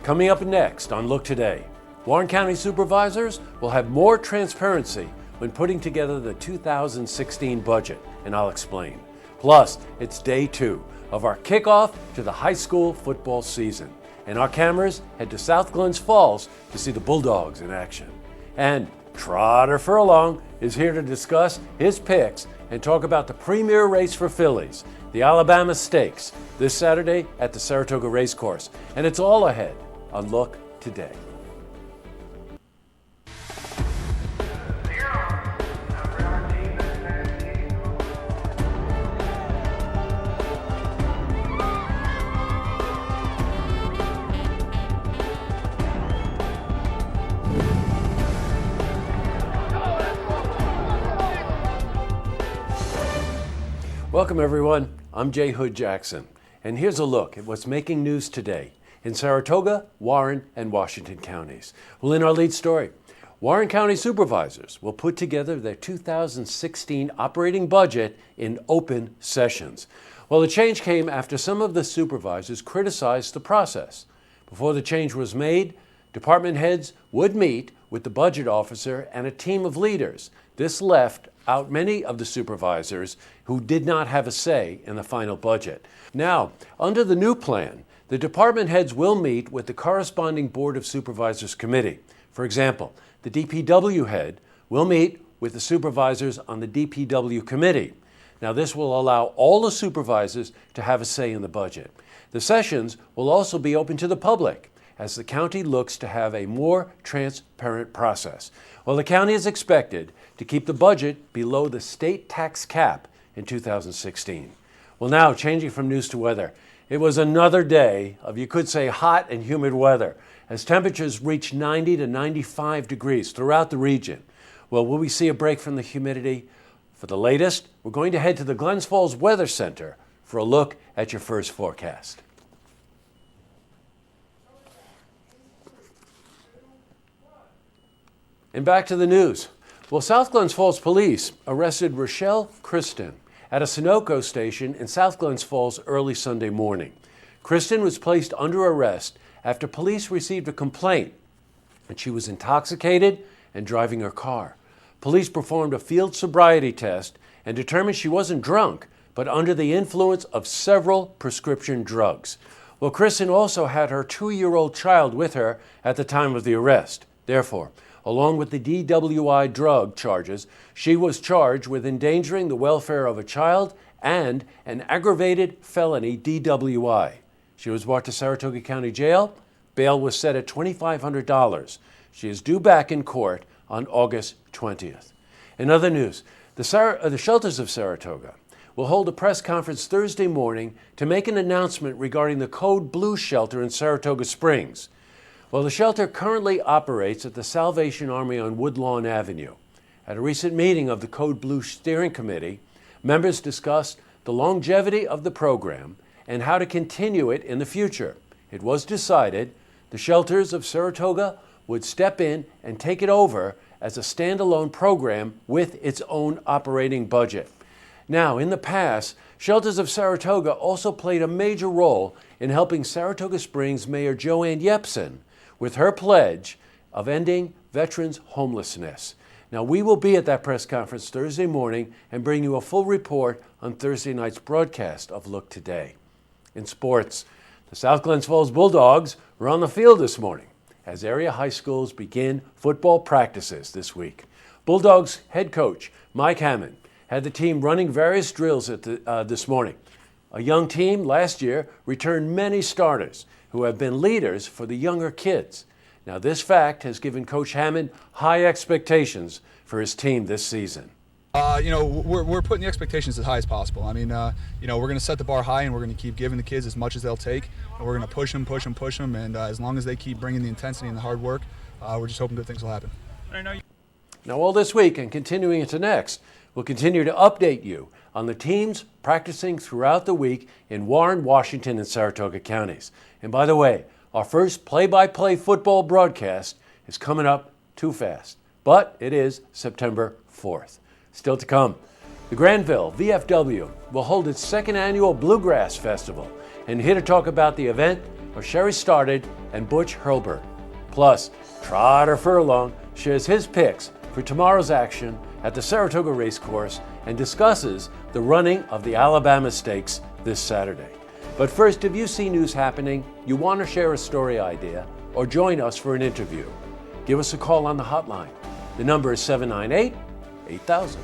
Coming up next on Look Today, Warren County supervisors will have more transparency when putting together the 2016 budget, and I'll explain. Plus, it's day 2 of our kickoff to the high school football season, and our cameras head to South Glens Falls to see the Bulldogs in action. And Trotter Furlong is here to discuss his picks and talk about the premier race for fillies, the Alabama Stakes, this Saturday at the Saratoga Racecourse. And it's all ahead on Look Today. Welcome everyone, I'm Jay Hood Jackson, and here's a look at what's making news today in Saratoga, Warren, and Washington counties. Well, in our lead story, Warren County supervisors will put together their 2016 operating budget in open sessions. Well, the change came after some of the supervisors criticized the process. Before the change was made, department heads would meet with the budget officer and a team of leaders. This left out many of the supervisors who did not have a say in the final budget. Now, under the new plan, the department heads will meet with the corresponding Board of Supervisors committee. For example, the DPW head will meet with the supervisors on the DPW committee. Now, this will allow all the supervisors to have a say in the budget. The sessions will also be open to the public as the county looks to have a more transparent process. Well, the county is expected to keep the budget below the state tax cap in 2016. Well, now, changing from news to weather. It was another day of, you could say, hot and humid weather as temperatures reached 90 to 95 degrees throughout the region. Well, will we see a break from the humidity? For the latest, we're going to head to the Glens Falls Weather Center for a look at your first forecast. And back to the news. Well, South Glens Falls police arrested Rochelle Kristen at a Sunoco station in South Glens Falls early Sunday morning. Kristen was placed under arrest after police received a complaint that she was intoxicated and driving her car. Police performed a field sobriety test and determined she wasn't drunk, but under the influence of several prescription drugs. Well, Kristen also had her 2-year-old child with her at the time of the arrest. Therefore, along with the DWI drug charges, she was charged with endangering the welfare of a child and an aggravated felony DWI. She was brought to Saratoga County Jail. Bail was set at $2,500. She is due back in court on August 20th. In other news, the shelters of Saratoga will hold a press conference Thursday morning to make an announcement regarding the Code Blue shelter in Saratoga Springs. Well, the shelter currently operates at the Salvation Army on Woodlawn Avenue. At a recent meeting of the Code Blue Steering Committee, members discussed the longevity of the program and how to continue it in the future. It was decided the shelters of Saratoga would step in and take it over as a standalone program with its own operating budget. Now, in the past, Shelters of Saratoga also played a major role in helping Saratoga Springs Mayor Joanne Yepsen with her pledge of ending veterans' homelessness. Now, we will be at that press conference Thursday morning and bring you a full report on Thursday night's broadcast of Look Today. In sports, the South Glens Falls Bulldogs were on the field this morning as area high schools begin football practices this week. Bulldogs head coach Mike Hammond had the team running various drills this morning. A young team last year returned many starters who have been leaders for the younger kids. Now, this fact has given Coach Hammond high expectations for his team this season. We're putting the expectations as high as possible. I mean, we're going to set the bar high, and we're going to keep giving the kids as much as they'll take, and we're going to push them, and as long as they keep bringing the intensity and the hard work, we're just hoping good things will happen. Now, all this week and continuing into next, we'll continue to update you on the teams practicing throughout the week in Warren, Washington, and Saratoga counties. And by the way, our first play-by-play football broadcast is coming up too fast, but it is September 4th. Still to come, the Granville VFW will hold its second annual Bluegrass Festival. And here to talk about the event, of Sherry Started and Butch Hurlburt. Plus, Trotter Furlong shares his picks for tomorrow's action at the Saratoga Racecourse and discusses the running of the Alabama Stakes this Saturday. But first, if you see news happening, you want to share a story idea, or join us for an interview, give us a call on the hotline. The number is 798-8000.